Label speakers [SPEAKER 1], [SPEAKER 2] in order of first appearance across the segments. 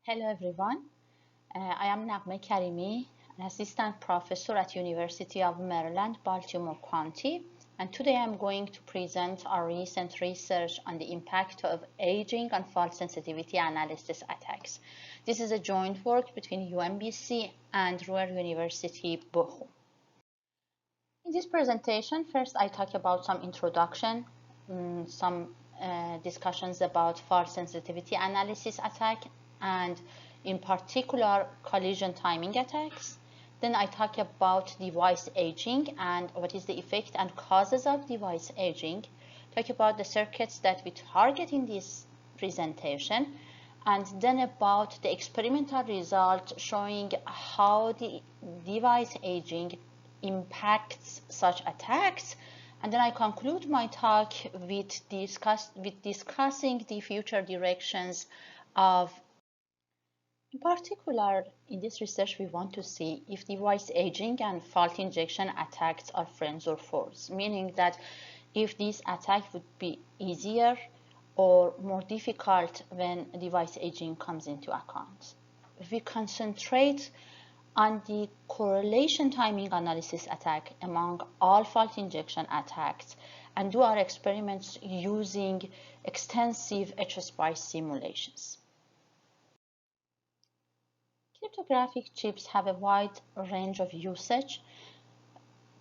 [SPEAKER 1] Hello everyone, I am Nagme Karimi, an assistant professor at University of Maryland, Baltimore County, and today I'm going to present our recent research on the impact of aging on fault sensitivity analysis attacks. This is a joint work between UMBC and Ruhr University, Bochum. In this presentation, first I talk about some introduction, some discussions about fault sensitivity analysis attack, and in particular collision timing attacks. Then I talk about device aging and what is the effect and causes of device aging. Talk about the circuits that we target in this presentation, and then about the experimental result showing how the device aging impacts such attacks. And then I conclude my talk with discussing the future directions of. In particular, in this research, we want to see if device aging and fault injection attacks are friends or foes, meaning that if this attack would be easier or more difficult when device aging comes into account. We concentrate on the correlation timing analysis attack among all fault injection attacks and do our experiments using extensive HSpice simulations. Cryptographic chips have a wide range of usage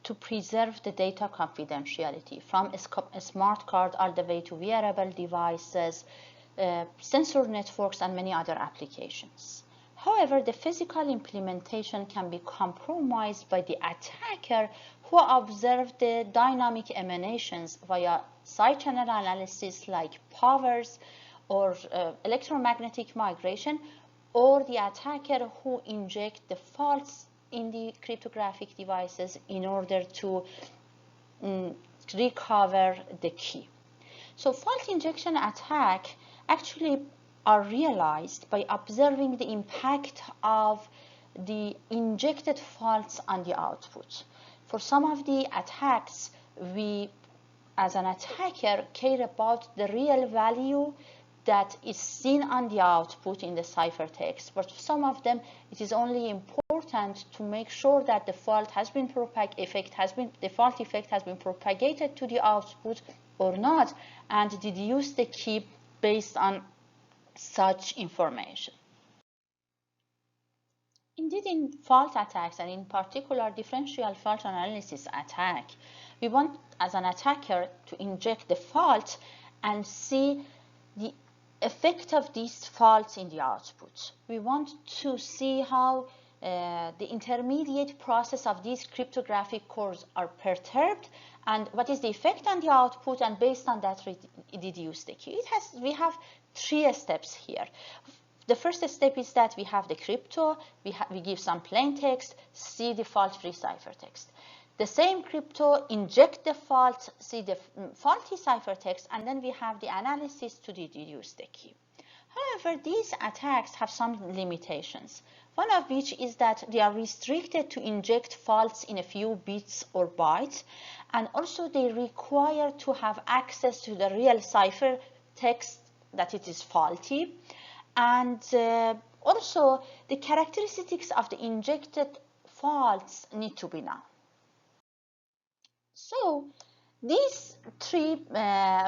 [SPEAKER 1] to preserve the data confidentiality, from a smart card all the way to wearable devices, sensor networks, and many other applications. However, the physical implementation can be compromised by the attacker who observed the dynamic emanations via side channel analysis like powers or electromagnetic migration, or the attacker who inject the faults in the cryptographic devices in order to recover the key. So fault injection attack actually are realized by observing the impact of the injected faults on the output. For some of the attacks, we as an attacker care about the real value that is seen on the output in the ciphertext, but for some of them it is only important to make sure that the fault has been the fault effect has been propagated to the output or not, and deduce the key based on such information. Indeed, in fault attacks, and in particular differential fault analysis attack, we want as an attacker to inject the fault and see the effect of these faults in the output. We want to see how the intermediate process of these cryptographic cores are perturbed and what is the effect on the output, and based on that deduce the key. We have three steps here. The first step is that we have the crypto, we give some plain text, see the fault-free ciphertext. The same crypto, inject the fault, see the faulty ciphertext, and then we have the analysis to deduce the key. However, these attacks have some limitations, one of which is that they are restricted to inject faults in a few bits or bytes, and also they require to have access to the real ciphertext that it is faulty, and also the characteristics of the injected faults need to be known. So these three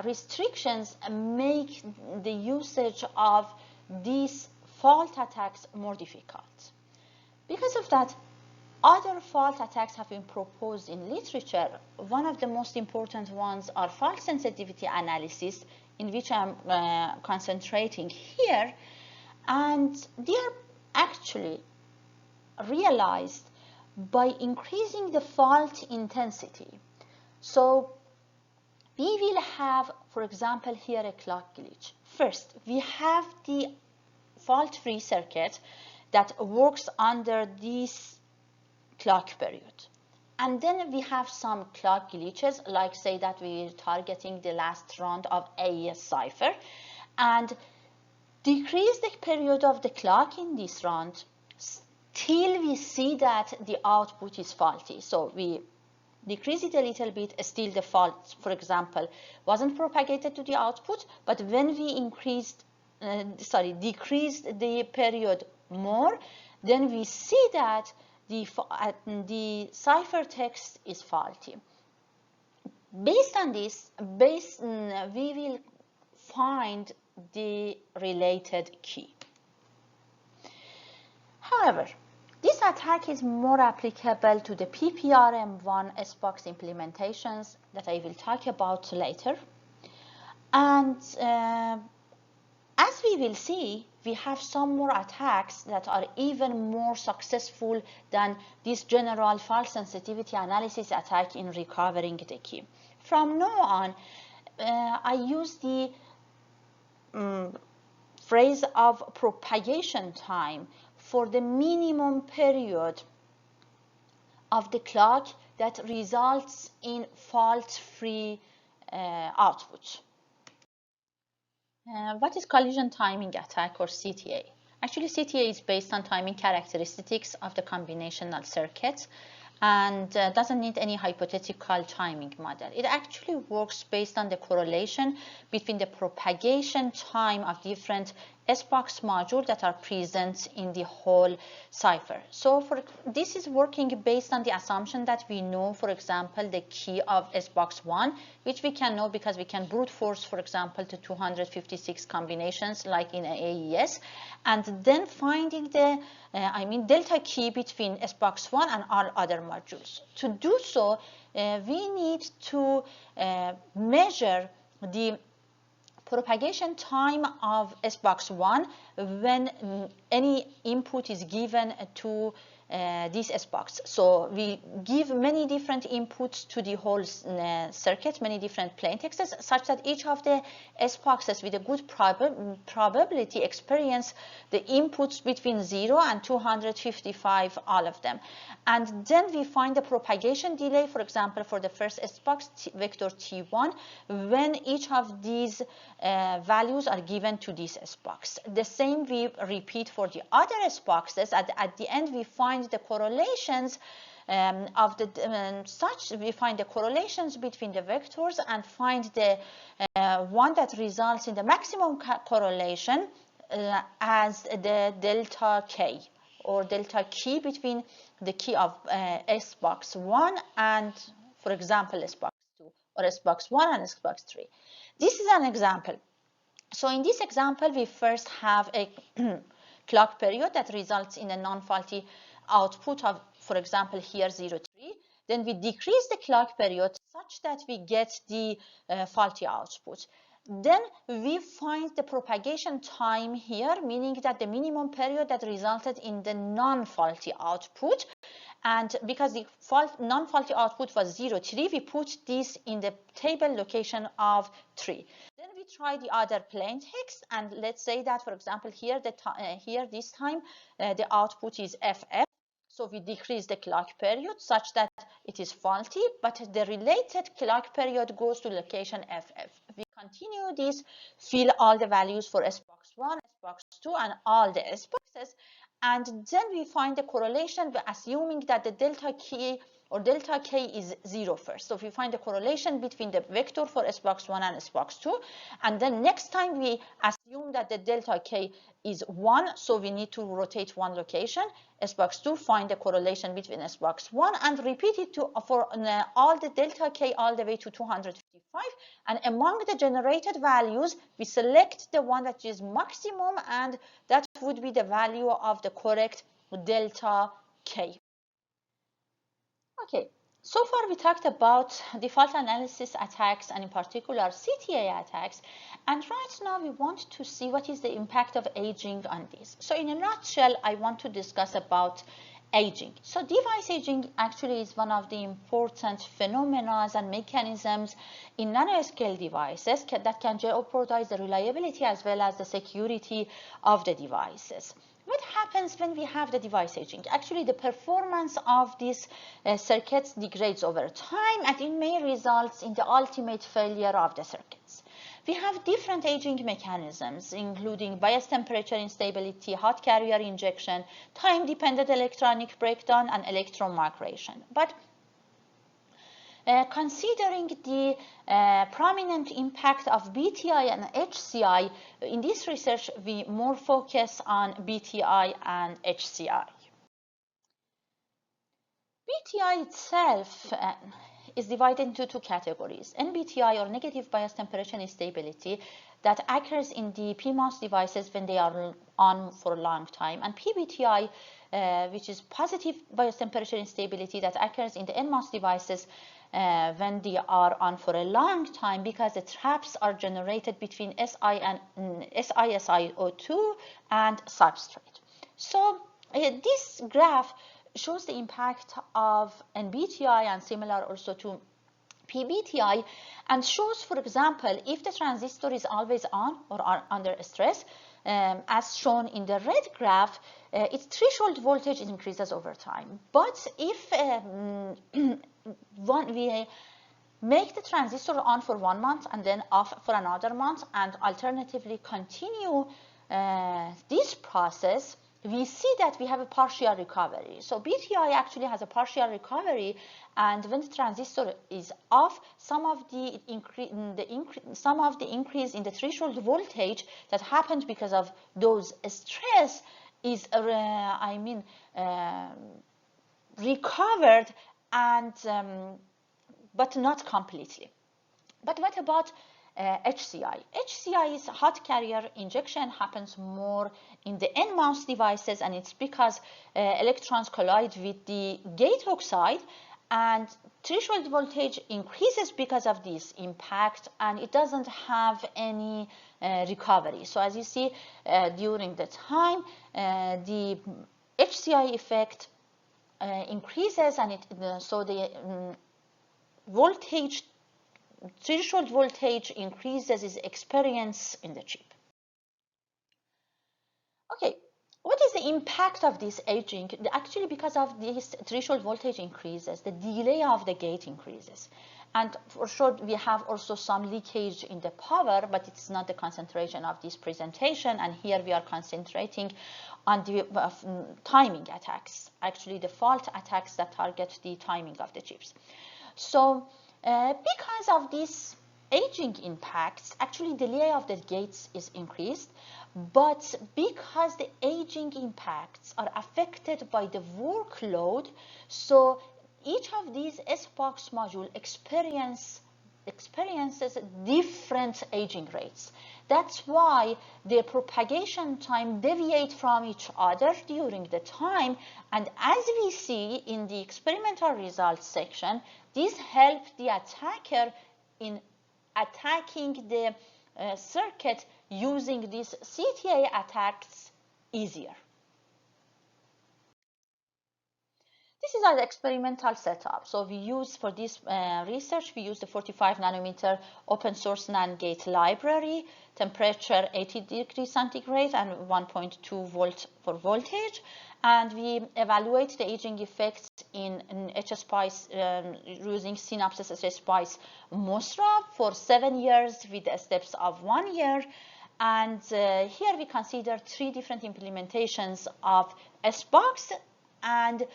[SPEAKER 1] restrictions make the usage of these fault attacks more difficult. Because of that, other fault attacks have been proposed in literature. One of the most important ones are fault sensitivity analysis, in which I'm concentrating here, and they are actually realized by increasing the fault intensity. So we will have, for example, here a clock glitch. First, we have the fault-free circuit that works under this clock period. And then we have some clock glitches, like say that we're targeting the last round of AES cipher, and decrease the period of the clock in this round till we see that the output is faulty. So we decrease it a little bit, still the fault, for example, wasn't propagated to the output, but when we increased decrease the period more, then we see that the ciphertext is faulty. Based on this, we will find the related key. However, this attack is more applicable to the PPRM1 HSpice implementations that I will talk about later. And as we will see, we have some more attacks that are even more successful than this general false sensitivity analysis attack in recovering the key. From now on, I use the phrase of propagation time for the minimum period of the clock that results in fault-free output. What is collision timing attack, or CTA? Actually, CTA is based on timing characteristics of the combinational circuit and doesn't need any hypothetical timing model. It actually works based on the correlation between the propagation time of different HSpice modules that are present in the whole cipher. So this is working based on the assumption that we know, for example, the key of HSpice 1, which we can know because we can brute force, for example, to 256 combinations like in AES, and then finding the delta key between HSpice 1 and all other modules. To do so, we need to measure the propagation time of HSpice 1 when any input is given to this HSpice. So we give many different inputs to the whole circuit, many different plain texts, such that each of the HSpices with a good probability experience the inputs between 0 and 255, all of them. And then we find the propagation delay, for example, for the first HSpice, vector T1, when each of these values are given to this HSpice. The same we repeat for the other HSpices. At the end, we find the correlations of the we find the correlations between the vectors and find the one that results in the maximum correlation as the delta K, or delta key between the key of HSpice 1 and, for example, HSpice 2, or HSpice 1 and HSpice 3. This is an example. So in this example, we first have a clock period that results in a non-faulty output of, for example, here 0, 3. Then we decrease the clock period such that we get the faulty output. Then we find the propagation time here, meaning that the minimum period that resulted in the non-faulty output. And because the non-faulty output was 0, 3, we put this in the table location of 3. Then we try the other plain text, and let's say that, for example, here this time the output is FF. So we decrease the clock period such that it is faulty, but the related clock period goes to location FF. We continue this, fill all the values for HSpice 1, HSpice 2, and all the HSpices, and then we find the correlation, assuming that the delta key or delta K is 0 first. So we find the correlation between the vector for HSpice 1 and HSpice 2, and then next time we assume that the delta K is 1, so we need to rotate one location. HSpice 2, find the correlation between HSpice 1 and repeat it for all the delta K all the way to 255, and among the generated values we select the one that is maximum, and that would be the value of the correct delta K. Okay, so far we talked about default analysis attacks and in particular CTA attacks, and right now we want to see what is the impact of aging on this. So in a nutshell, I want to discuss about aging. So device aging actually is one of the important phenomena and mechanisms in nanoscale devices that can jeopardize the reliability as well as the security of the devices. What happens when we have the device aging? Actually, the performance of these circuits degrades over time, and it may result in the ultimate failure of the circuits. We have different aging mechanisms, including bias temperature instability, hot carrier injection, time-dependent electronic breakdown, and electron migration. But Considering the prominent impact of BTI and HCI, in this research we more focus on BTI and HCI. BTI itself is divided into two categories: NBTI, or negative bias temperature instability, that occurs in the PMOS devices when they are on for a long time, and PBTI, which is positive bias temperature instability, that occurs in the NMOS devices when they are on for a long time, because the traps are generated between SiSiO2 and substrate. So this graph shows the impact of NBTI and similar also to PBTI, and shows, for example, if the transistor is always on or are under stress, as shown in the red graph, its threshold voltage increases over time. But if we make the transistor on for 1 month and then off for another month, and alternatively continue this process, we see that we have a partial recovery. So BTI actually has a partial recovery, and when the transistor is off, some of the increase in the threshold voltage that happened because of those stress is recovered, and but not completely. But what about HCI? HCI's hot carrier injection happens more in the NMOS devices, and it's because electrons collide with the gate oxide, and threshold voltage increases because of this impact, and it doesn't have any recovery. So as you see, during the time, the HCI effect increases, and so the voltage, threshold voltage increases is experienced in the chip. Okay, what is the impact of this aging? Actually, because of this threshold voltage increases, the delay of the gate increases. And for sure, we have also some leakage in the power, but it's not the concentration of this presentation. And here we are concentrating on the timing attacks, actually the fault attacks that target the timing of the chips. So because of these aging impacts, actually delay of the gates is increased, but because the aging impacts are affected by the workload, so each of these SPOX module experiences different aging rates. That's why the propagation time deviate from each other during the time, and as we see in the experimental results section, this helps the attacker in attacking the circuit using these CTA attacks easier. This is our experimental setup. So we use, for this research, we use the 45 nanometer open source NAND gate library, temperature 80 degrees centigrade and 1.2 volt for voltage. And we evaluate the aging effects in HSpice using Synopsys HSpice MOSRA for 7 years with steps of 1 year. And here we consider 3 different implementations of SBox, and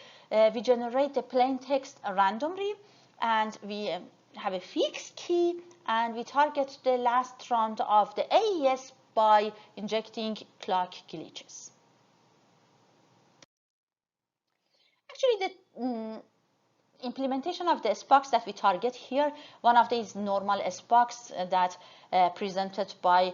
[SPEAKER 1] we generate the plain text randomly, and we have a fixed key, and we target the last round of the AES by injecting clock glitches. Actually, the implementation of the SBox that we target here, one of these normal SBox that presented by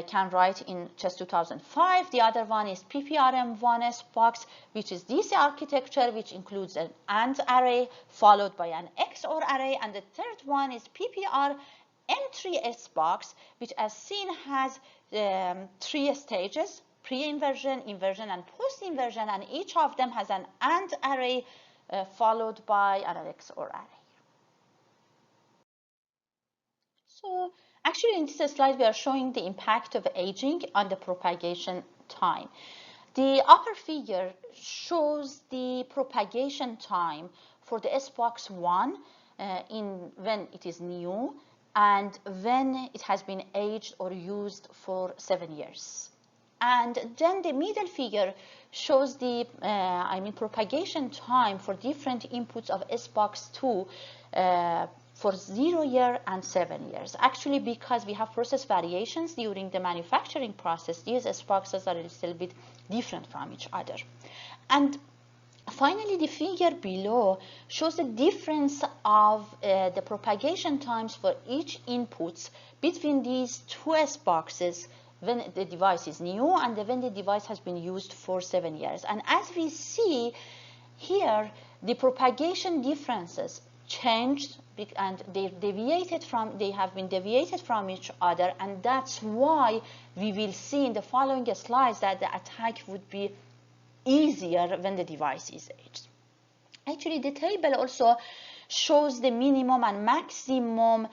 [SPEAKER 1] Can Wright in just 2005. The other one is PPRM1 SBox, which is DC architecture, which includes an AND array followed by an XOR array. And the third one is PPRM3 SBox, which as seen has 3 stages: pre-inversion, inversion, and post-inversion, and each of them has an AND array followed by an XOR array. So actually in this slide we are showing the impact of aging on the propagation time. The upper figure shows the propagation time for the SBox 1 when it is new and when it has been aged or used for 7 years. And then the middle figure shows the propagation time for different inputs of SBox 2 for 0 year and 7 years. Actually, because we have process variations during the manufacturing process, these SBoxes are a little bit different from each other. And finally, the figure below shows the difference of the propagation times for each inputs between these two SBoxes when the device is new and when the device has been used for 7 years. And as we see here, the propagation differences changed and they have been deviated from each other, and that's why we will see in the following slides that the attack would be easier when the device is aged. Actually, the table also shows the minimum and maximum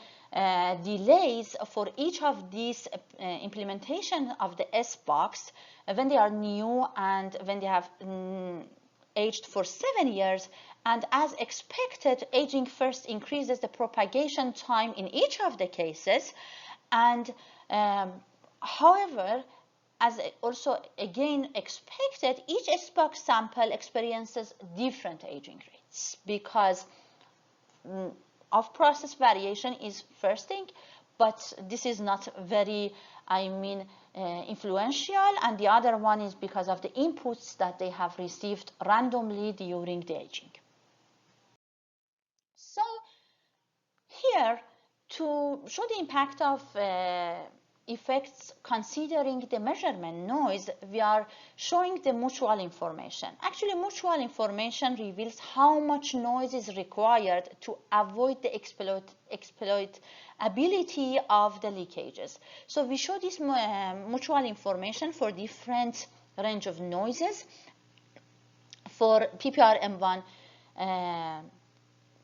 [SPEAKER 1] delays for each of these implementation of the SBox when they are new and when they have aged for 7 years. And as expected, aging first increases the propagation time in each of the cases. And however, as also again expected, each SBox sample experiences different aging rates because of process variation is first thing, but this is not very, influential, and the other one is because of the inputs that they have received randomly during the aging. So here, to show the impact of effects considering the measurement noise, we are showing the mutual information. Actually, mutual information reveals how much noise is required to avoid the exploitability of the leakages. So we show this mutual information for different range of noises for PPRM1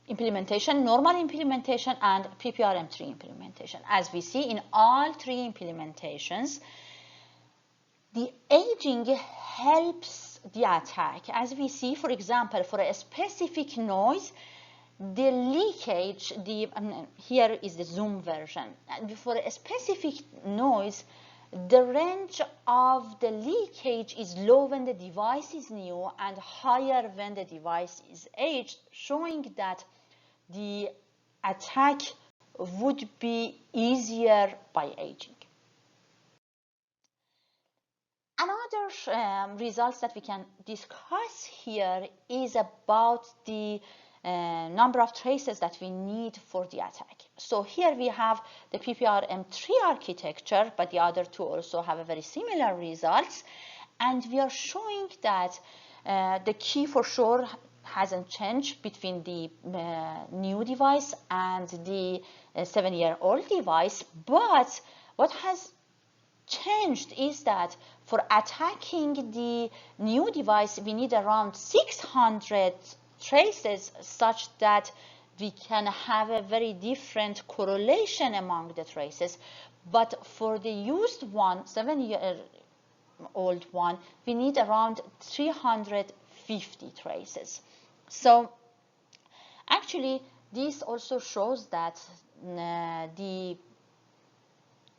[SPEAKER 1] implementation, normal implementation, and PPRM3 implementation. As we see in all three implementations, the aging helps the attack. As we see, for example, for a specific noise, the leakage, here is the zoom version. And for a specific noise, the range of the leakage is low when the device is new and higher when the device is aged, showing that the attack would be easier by aging. Another results that we can discuss here is about the number of traces that we need for the attack. So here we have the PPRM3 architecture, but the other two also have a very similar results. And we are showing that the key for sure hasn't changed between the new device and the 7-year-old device. But what has changed is that for attacking the new device, we need around 600 traces such that we can have a very different correlation among the traces. But for the used one, 7-year-old one, we need around 350 traces. So actually, this also shows that the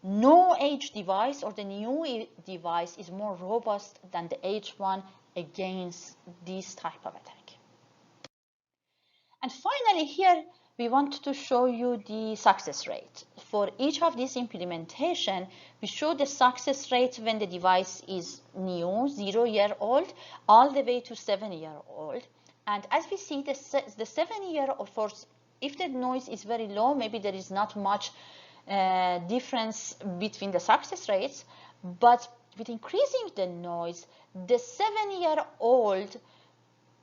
[SPEAKER 1] no-age device or the new device is more robust than the aged one against this type of attack. And finally, here we want to show you the success rate. For each of these implementation, we show the success rate when the device is new, 0-year-old, all the way to 7-year-old. And as we see, the 7-year-old, if the noise is very low, maybe there is not much difference between the success rates. But with increasing the noise, the 7-year-old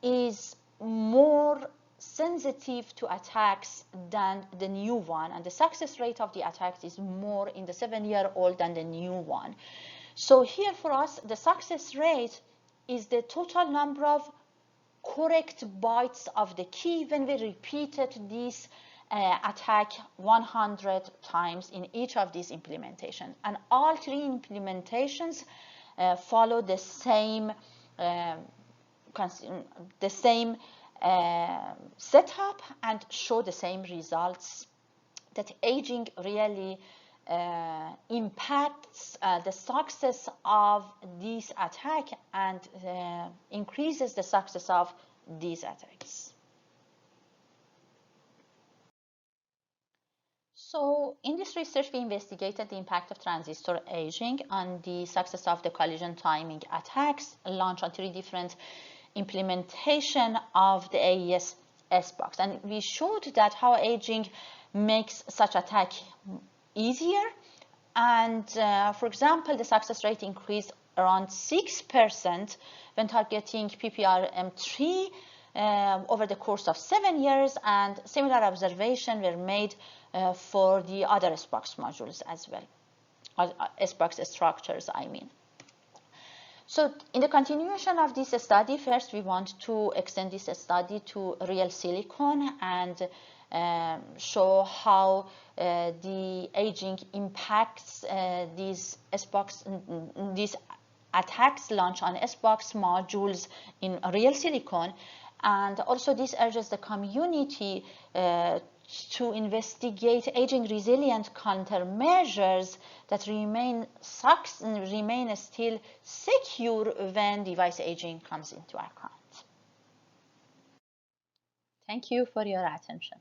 [SPEAKER 1] is more sensitive to attacks than the new one, and the success rate of the attacks is more in the 7-year-old than the new one. So here for us, the success rate is the total number of correct bytes of the key when we repeated this attack 100 times in each of these implementations. And all three implementations follow the same setup and show the same results, that aging really impacts the success of this attack and increases the success of these attacks. So in this research, we investigated the impact of transistor aging on the success of the collision timing attacks launched on 3 different implementation of the AES HSpice. And we showed that how aging makes such attack easier. And for example, the success rate increased around 6% when targeting PPRM3 over the course of 7 years, and similar observations were made for the other HSpice modules as well, HSpice structures, I mean. So in the continuation of this study, first we want to extend this study to real silicon and show how the aging impacts these attacks launched on HSpice modules in real silicon. And also this urges the community to investigate aging resilient countermeasures that remain still secure when device aging comes into account. Thank you for your attention.